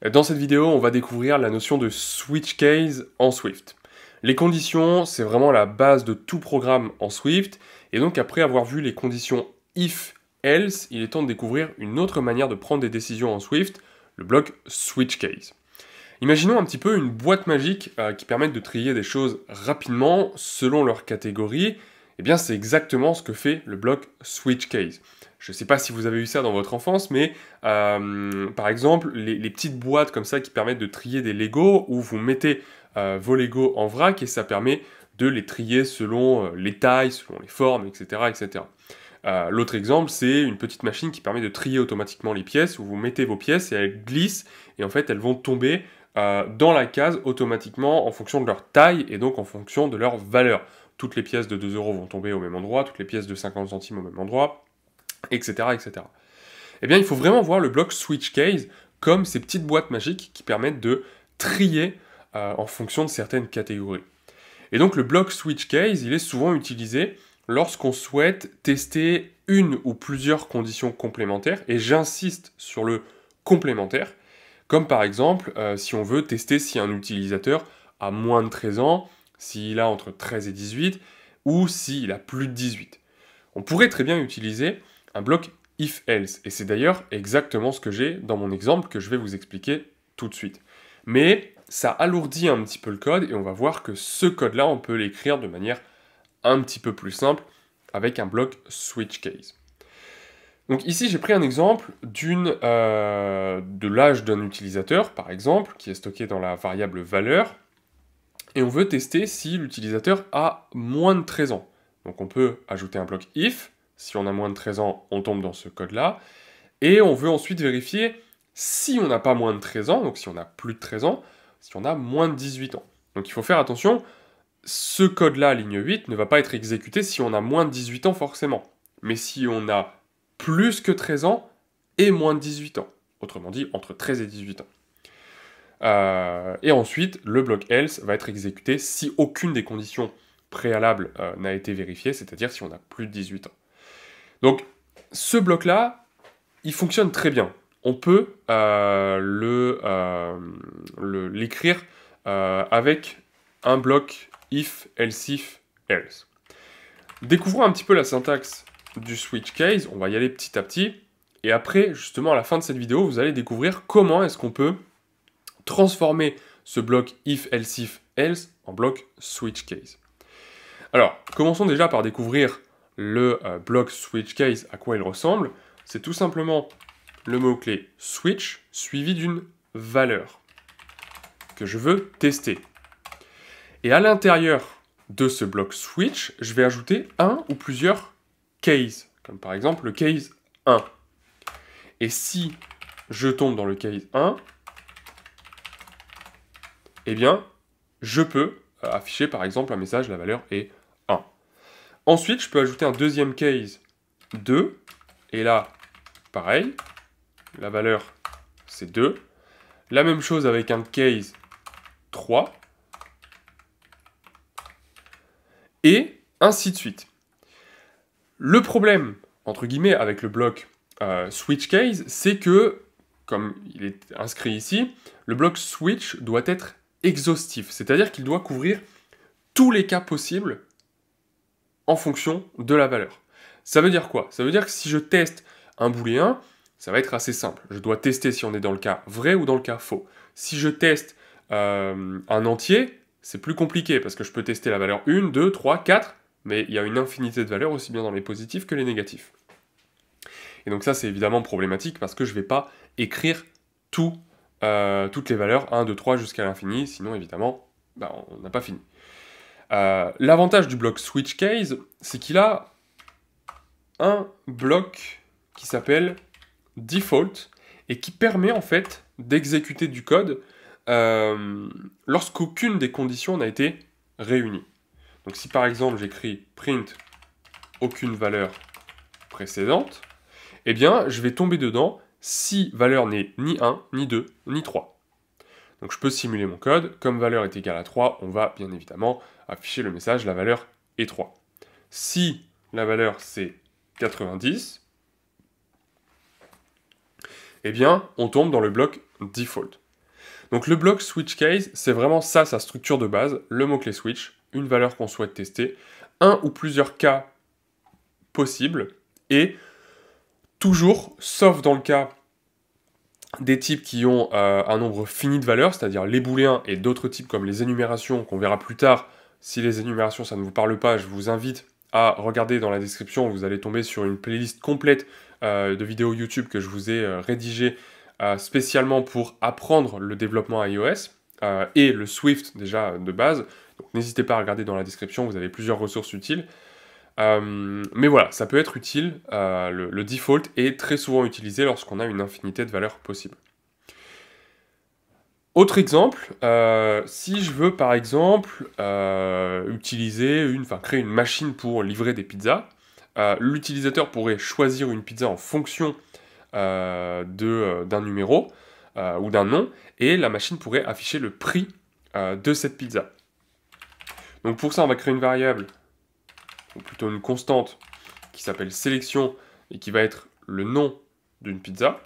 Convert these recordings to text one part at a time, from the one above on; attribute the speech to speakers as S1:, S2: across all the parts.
S1: Dans cette vidéo, on va découvrir la notion de switch case en Swift. Les conditions, c'est vraiment la base de tout programme en Swift, et donc après avoir vu les conditions if, else, il est temps de découvrir une autre manière de prendre des décisions en Swift, le bloc switch case. Imaginons un petit peu une boîte magique qui permet de trier des choses rapidement selon leur catégorie. Eh bien, c'est exactement ce que fait le bloc switch case. Je ne sais pas si vous avez eu ça dans votre enfance, mais par exemple, les petites boîtes comme ça qui permettent de trier des Lego, où vous mettez vos Lego en vrac et ça permet de les trier selon les tailles, selon les formes, etc. etc. L'autre exemple, c'est une petite machine qui permet de trier automatiquement les pièces, où vous mettez vos pièces et elles glissent, et en fait elles vont tomber dans la case automatiquement en fonction de leur taille et donc en fonction de leur valeur. Toutes les pièces de 2 € vont tomber au même endroit, toutes les pièces de 50 centimes au même endroit, etc. etc. Eh bien, il faut vraiment voir le bloc switch case comme ces petites boîtes magiques qui permettent de trier en fonction de certaines catégories. Et donc le bloc switch case, il est souvent utilisé lorsqu'on souhaite tester une ou plusieurs conditions complémentaires, et j'insiste sur le complémentaire, comme par exemple si on veut tester si un utilisateur a moins de 13 ans, s'il a entre 13 et 18, ou s'il a plus de 18. On pourrait très bien utiliser un bloc if-else, et c'est d'ailleurs exactement ce que j'ai dans mon exemple que je vais vous expliquer tout de suite. Mais ça alourdit un petit peu le code, et on va voir que ce code-là, on peut l'écrire de manière un petit peu plus simple avec un bloc switch case. Donc ici, j'ai pris un exemple de l'âge d'un utilisateur, par exemple, qui est stocké dans la variable valeur, et on veut tester si l'utilisateur a moins de 13 ans. Donc on peut ajouter un bloc if, si on a moins de 13 ans, on tombe dans ce code-là, et on veut ensuite vérifier si on n'a pas moins de 13 ans, donc si on a plus de 13 ans, si on a moins de 18 ans. Donc il faut faire attention, ce code-là, ligne 8, ne va pas être exécuté si on a moins de 18 ans forcément, mais si on a plus que 13 ans et moins de 18 ans. Autrement dit, entre 13 et 18 ans. Et ensuite, le bloc else va être exécuté si aucune des conditions préalables n'a été vérifiée, c'est-à-dire si on a plus de 18 ans. Donc, ce bloc-là, il fonctionne très bien. On peut l'écrire avec un bloc if, else if, else. Découvrons un petit peu la syntaxe du switch case, on va y aller petit à petit, et après, justement, à la fin de cette vidéo, vous allez découvrir comment est-ce qu'on peut transformer ce bloc if, else if, else en bloc switch case. Alors, commençons déjà par découvrir le bloc switch case, à quoi il ressemble. C'est tout simplement le mot-clé switch suivi d'une valeur que je veux tester. Et à l'intérieur de ce bloc switch, je vais ajouter un ou plusieurs cases, comme par exemple le case 1. Et si je tombe dans le case 1, eh bien, je peux afficher par exemple un message, la valeur est 1. Ensuite, je peux ajouter un deuxième case 2, et là, pareil, la valeur c'est 2. La même chose avec un case 3, et ainsi de suite. Le problème, entre guillemets, avec le bloc switch case, c'est que, comme il est inscrit ici, le bloc switch doit être exhaustif, c'est-à-dire qu'il doit couvrir tous les cas possibles en fonction de la valeur. Ça veut dire quoi? Ça veut dire que si je teste un booléen, ça va être assez simple. Je dois tester si on est dans le cas vrai ou dans le cas faux. Si je teste un entier, c'est plus compliqué, parce que je peux tester la valeur 1, 2, 3, 4, mais il y a une infinité de valeurs, aussi bien dans les positifs que les négatifs. Et donc ça, c'est évidemment problématique, parce que je ne vais pas écrire toutes les valeurs, 1, 2, 3, jusqu'à l'infini, sinon évidemment, on n'a pas fini. L'avantage du bloc switch case, c'est qu'il a un bloc qui s'appelle default, et qui permet en fait d'exécuter du code lorsqu'aucune des conditions n'a été réunie. Donc si par exemple j'écris print aucune valeur précédente, eh bien je vais tomber dedans si valeur n'est ni 1, ni 2, ni 3. Donc je peux simuler mon code, comme valeur est égale à 3, on va bien évidemment afficher le message la valeur est 3. Si la valeur c'est 90, eh bien on tombe dans le bloc default. Donc le bloc switch case, c'est vraiment ça, sa structure de base, le mot-clé switch, une valeur qu'on souhaite tester, un ou plusieurs cas possibles, et toujours, sauf dans le cas des types qui ont un nombre fini de valeurs, c'est-à-dire les booléens et d'autres types comme les énumérations, qu'on verra plus tard. Si les énumérations, ça ne vous parle pas, je vous invite à regarder dans la description, vous allez tomber sur une playlist complète de vidéos YouTube que je vous ai rédigée spécialement pour apprendre le développement iOS et le Swift déjà de base. Donc n'hésitez pas à regarder dans la description, vous avez plusieurs ressources utiles. Mais voilà, ça peut être utile, le default est très souvent utilisé lorsqu'on a une infinité de valeurs possibles. Autre exemple, si je veux par exemple créer une machine pour livrer des pizzas, l'utilisateur pourrait choisir une pizza en fonction d'un numéro ou d'un nom, et la machine pourrait afficher le prix de cette pizza. Donc pour ça, on va créer une variable, ou plutôt une constante, qui s'appelle sélection, et qui va être le nom d'une pizza.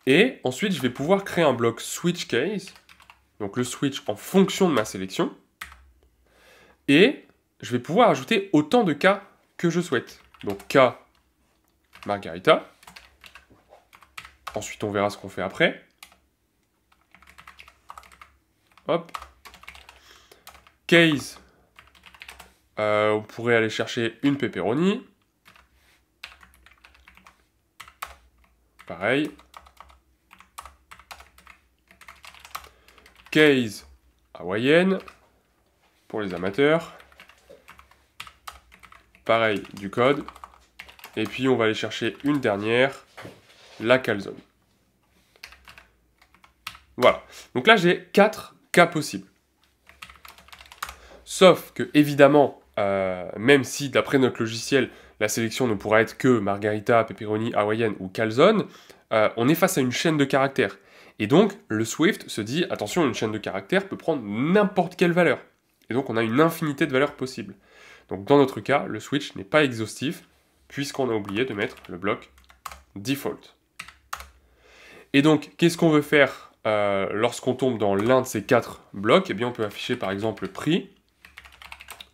S1: Et ensuite, je vais pouvoir créer un bloc switch case, donc le switch en fonction de ma sélection, et je vais pouvoir ajouter autant de cas que je souhaite. Donc cas margarita. Ensuite, on verra ce qu'on fait après. Hop. Case. On pourrait aller chercher une pepperoni. Pareil. Case hawaïenne. Pour les amateurs. Pareil, du code. Et puis, on va aller chercher une dernière. La calzone. Voilà. Donc là, j'ai 4 cas possibles. Sauf que, évidemment, même si d'après notre logiciel, la sélection ne pourra être que margarita, pepperoni, hawaïenne ou calzone, on est face à une chaîne de caractères. Et donc, le Swift se dit, attention, une chaîne de caractères peut prendre n'importe quelle valeur. Et donc, on a une infinité de valeurs possibles. Donc, dans notre cas, le switch n'est pas exhaustif, puisqu'on a oublié de mettre le bloc default. Et donc, qu'est-ce qu'on veut faire lorsqu'on tombe dans l'un de ces 4 blocs? Eh bien, on peut afficher, par exemple, le prix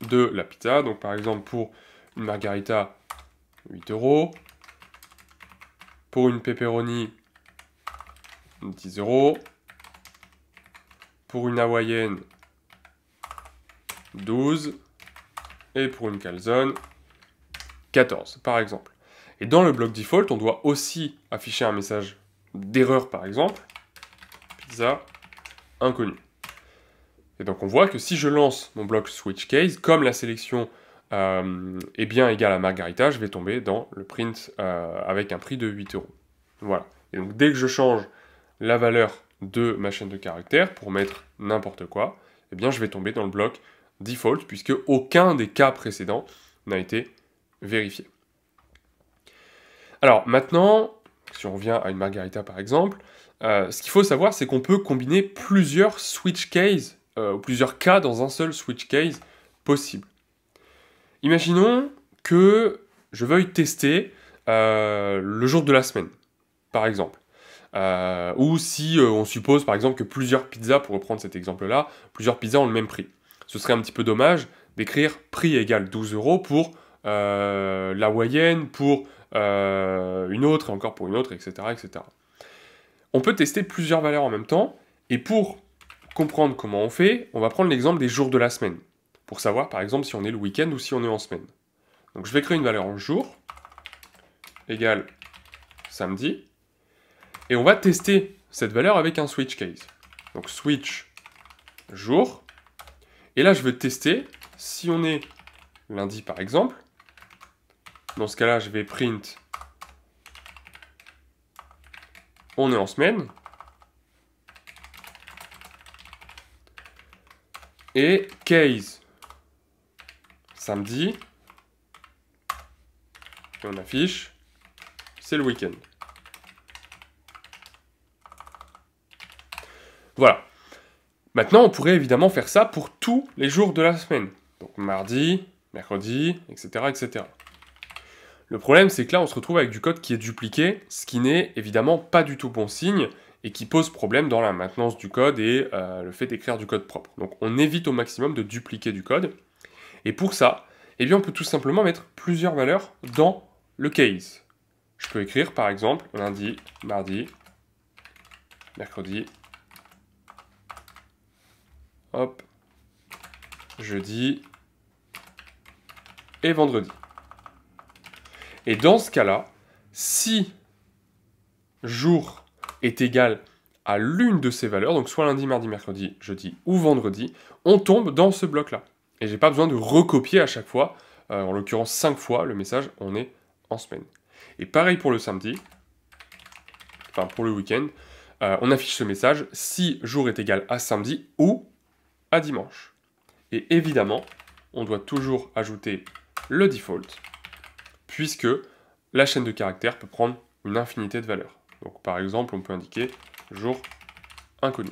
S1: de la pizza. Donc, par exemple, pour une margarita, 8 €. Pour une pepperoni, 10 €. Pour une hawaïenne, 12. Et pour une calzone, 14, par exemple. Et dans le bloc default, on doit aussi afficher un message d'erreur, par exemple. Pizza inconnue. Et donc on voit que si je lance mon bloc switch case, comme la sélection est bien égale à margarita, je vais tomber dans le print avec un prix de 8 €. Voilà. Et donc dès que je change la valeur de ma chaîne de caractères pour mettre n'importe quoi, eh bien je vais tomber dans le bloc default, puisque aucun des cas précédents n'a été vérifié. Alors maintenant, si on revient à une margarita par exemple, ce qu'il faut savoir, c'est qu'on peut combiner plusieurs switch cases, ou plusieurs cas dans un seul switch case possible. Imaginons que je veuille tester le jour de la semaine, par exemple. Ou si on suppose par exemple que plusieurs pizzas, pour reprendre cet exemple-là, plusieurs pizzas ont le même prix. Ce serait un petit peu dommage d'écrire prix égale 12 € pour la hawaïenne, pour une autre, et encore pour une autre, etc., etc. On peut tester plusieurs valeurs en même temps, et pour comprendre comment on fait, on va prendre l'exemple des jours de la semaine, pour savoir par exemple si on est le week-end ou si on est en semaine. Donc je vais créer une valeur en jour, égale samedi, et on va tester cette valeur avec un switch case. Donc switch jour, et là je veux tester si on est lundi par exemple. Dans ce cas-là, je vais print on est en semaine. Et case samedi. Et on affiche c'est le week-end. Voilà. Maintenant, on pourrait évidemment faire ça pour tous les jours de la semaine. Donc mardi, mercredi, etc., etc. Le problème, c'est que là, on se retrouve avec du code qui est dupliqué, ce qui n'est évidemment pas du tout bon signe, et qui pose problème dans la maintenance du code et le fait d'écrire du code propre. Donc on évite au maximum de dupliquer du code. Et pour ça, eh bien, on peut tout simplement mettre plusieurs valeurs dans le case. Je peux écrire par exemple lundi, mardi, mercredi, hop, jeudi et vendredi. Et dans ce cas-là, si jour est égal à l'une de ces valeurs, donc soit lundi, mardi, mercredi, jeudi ou vendredi, on tombe dans ce bloc-là. Et j'ai pas besoin de recopier à chaque fois, en l'occurrence 5 fois, le message on est en semaine. Et pareil pour le samedi, enfin pour le week-end, on affiche ce message si jour est égal à samedi ou à dimanche. Et évidemment, on doit toujours ajouter le default, puisque la chaîne de caractères peut prendre une infinité de valeurs. Donc par exemple, on peut indiquer jour inconnu.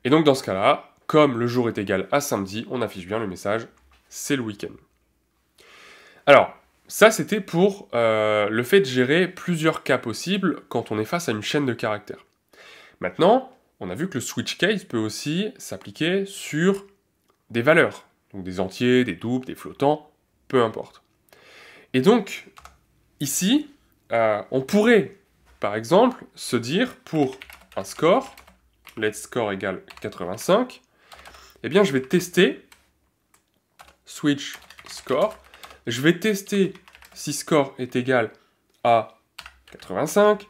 S1: Et donc dans ce cas-là, comme le jour est égal à samedi, on affiche bien le message c'est le week-end. Alors, ça c'était pour le fait de gérer plusieurs cas possibles quand on est face à une chaîne de caractères. Maintenant, on a vu que le switch case peut aussi s'appliquer sur des valeurs, donc des entiers, des doubles, des flottants, peu importe. Et donc, ici, on pourrait, par exemple, se dire pour un score, let's score égale 85, eh bien je vais tester switch score, je vais tester si score est égal à 85,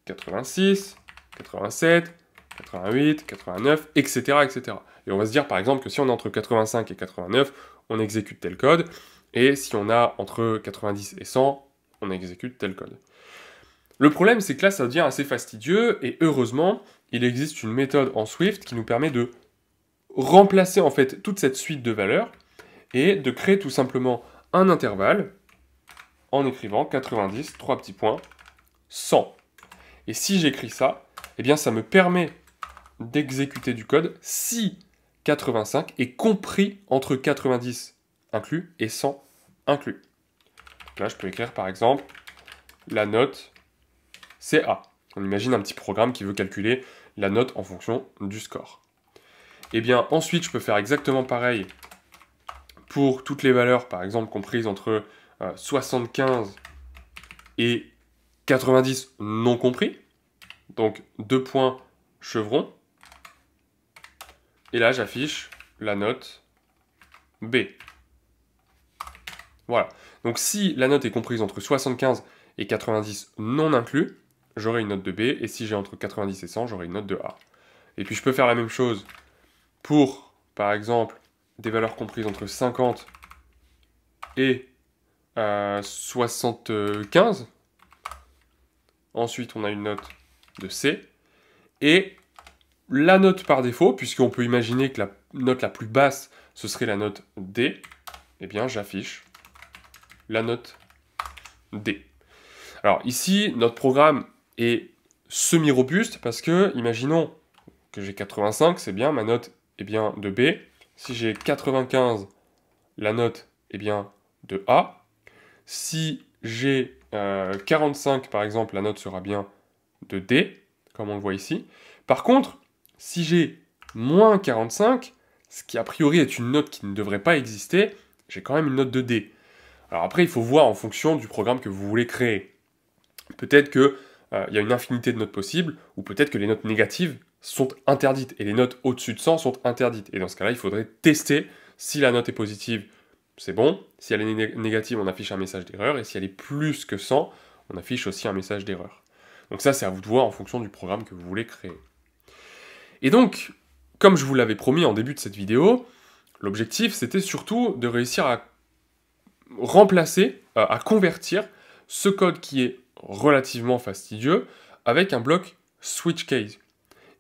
S1: 86, 87, 88, 89, etc., etc. Et on va se dire par exemple que si on est entre 85 et 89, on exécute tel code, et si on a entre 90 et 100, on exécute tel code. Le problème, c'est que là, ça devient assez fastidieux, et heureusement, il existe une méthode en Swift qui nous permet de remplacer en fait toute cette suite de valeurs, et de créer tout simplement un intervalle en écrivant 90, 3 petits points, 100. Et si j'écris ça, eh bien ça me permet d'exécuter du code si 85 est compris entre 90 inclus et 100 inclus. Donc là, je peux écrire par exemple la note c'est A. On imagine un petit programme qui veut calculer la note en fonction du score. Et bien ensuite, je peux faire exactement pareil pour toutes les valeurs, par exemple comprises entre 75 et 90 non compris. Donc 2 points chevron. Et là, j'affiche la note B. Voilà. Donc si la note est comprise entre 75 et 90 non inclus, j'aurai une note de B. Et si j'ai entre 90 et 100, j'aurai une note de A. Et puis je peux faire la même chose pour, par exemple, des valeurs comprises entre 50 et 75. Ensuite, on a une note de C. Et la note par défaut, puisqu'on peut imaginer que la note la plus basse, ce serait la note D, eh bien, j'affiche la note D. Alors ici, notre programme est semi-robuste parce que, imaginons que j'ai 85, c'est bien, ma note est bien de B. Si j'ai 95, la note est bien de A. Si j'ai 45, par exemple, la note sera bien de D, comme on le voit ici. Par contre, si j'ai moins 45, ce qui a priori est une note qui ne devrait pas exister, j'ai quand même une note de D. Alors après, il faut voir en fonction du programme que vous voulez créer. Peut-être qu'il y a une infinité de notes possibles, ou peut-être que les notes négatives sont interdites, et les notes au-dessus de 100 sont interdites. Et dans ce cas-là, il faudrait tester si la note est positive, c'est bon. Si elle est négative, on affiche un message d'erreur, et si elle est plus que 100, on affiche aussi un message d'erreur. Donc ça, c'est à vous de voir en fonction du programme que vous voulez créer. Et donc, comme je vous l'avais promis en début de cette vidéo, l'objectif, c'était surtout de réussir à remplacer, à convertir ce code qui est relativement fastidieux avec un bloc switch case.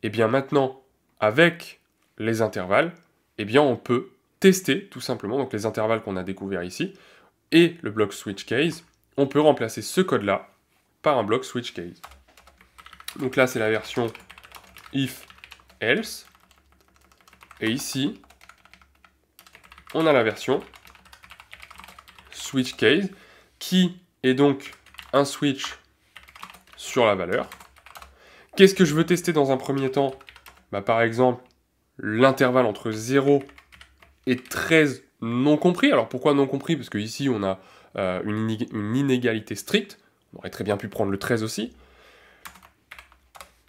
S1: Et bien maintenant, avec les intervalles, eh bien on peut tester tout simplement, donc les intervalles qu'on a découverts ici, et le bloc switch case, on peut remplacer ce code-là par un bloc switch case. Donc là, c'est la version if else, et ici, on a la version switch case, qui est donc un switch sur la valeur, Qu'est-ce que je veux tester dans un premier temps? Bah, par exemple, l'intervalle entre 0 et 13 non compris. Alors pourquoi non compris? Parce qu'ici on a une inégalité stricte. On aurait très bien pu prendre le 13 aussi.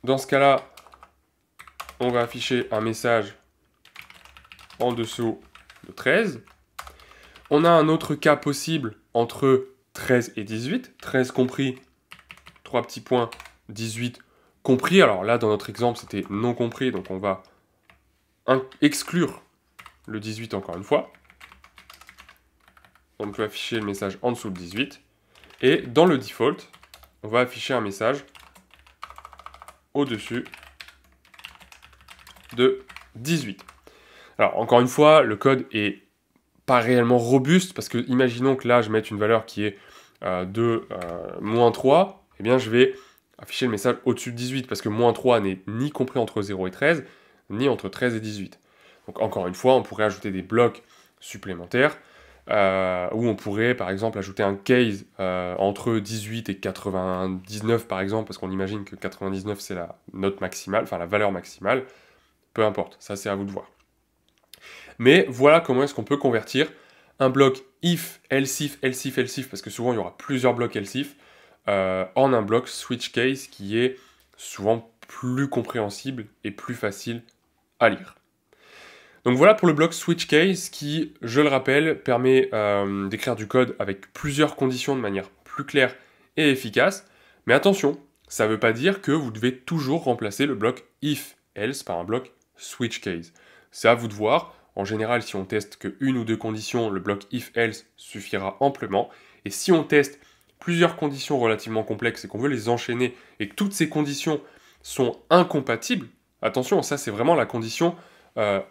S1: Dans ce cas-là, on va afficher un message en dessous de 13. On a un autre cas possible entre 13 et 18. 13 compris, 3 petits points, 18 compris. Alors là, dans notre exemple, c'était non compris, donc on va exclure le 18 encore une fois. On peut afficher le message en dessous de 18. Et dans le default, on va afficher un message au-dessus de 18. Alors, encore une fois, le code est pas réellement robuste, parce que imaginons que là, je mette une valeur qui est de -3, eh bien, je vais afficher le message au-dessus de 18, parce que -3 n'est ni compris entre 0 et 13, ni entre 13 et 18. Donc, encore une fois, on pourrait ajouter des blocs supplémentaires, où on pourrait, par exemple, ajouter un case entre 18 et 99, par exemple, parce qu'on imagine que 99, c'est la note maximale, enfin la valeur maximale. Peu importe, ça c'est à vous de voir. Mais voilà comment est-ce qu'on peut convertir un bloc if, else if, else if, else if, parce que souvent il y aura plusieurs blocs else if, en un bloc switch case qui est souvent plus compréhensible et plus facile à lire. Donc voilà pour le bloc switch case qui, je le rappelle, permet d'écrire du code avec plusieurs conditions de manière plus claire et efficace. Mais attention, ça ne veut pas dire que vous devez toujours remplacer le bloc if, else par un bloc switch case. C'est à vous de voir. En général, si on teste que une ou deux conditions, le bloc if, else suffira amplement. Et si on teste plusieurs conditions relativement complexes et qu'on veut les enchaîner et que toutes ces conditions sont incompatibles, attention, ça c'est vraiment la condition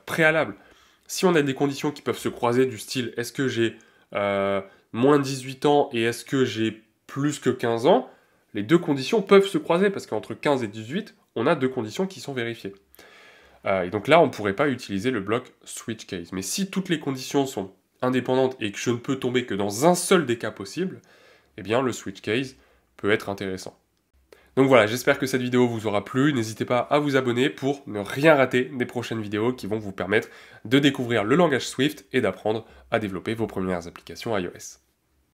S1: préalable. Si on a des conditions qui peuvent se croiser du style est-ce que j'ai moins 18 ans et est-ce que j'ai plus que 15 ans, les deux conditions peuvent se croiser parce qu'entre 15 et 18, on a deux conditions qui sont vérifiées. Et donc là, on ne pourrait pas utiliser le bloc switch case. Mais si toutes les conditions sont indépendantes et que je ne peux tomber que dans un seul des cas possibles, eh bien le switch case peut être intéressant. Donc voilà, j'espère que cette vidéo vous aura plu. N'hésitez pas à vous abonner pour ne rien rater des prochaines vidéos qui vont vous permettre de découvrir le langage Swift et d'apprendre à développer vos premières applications iOS.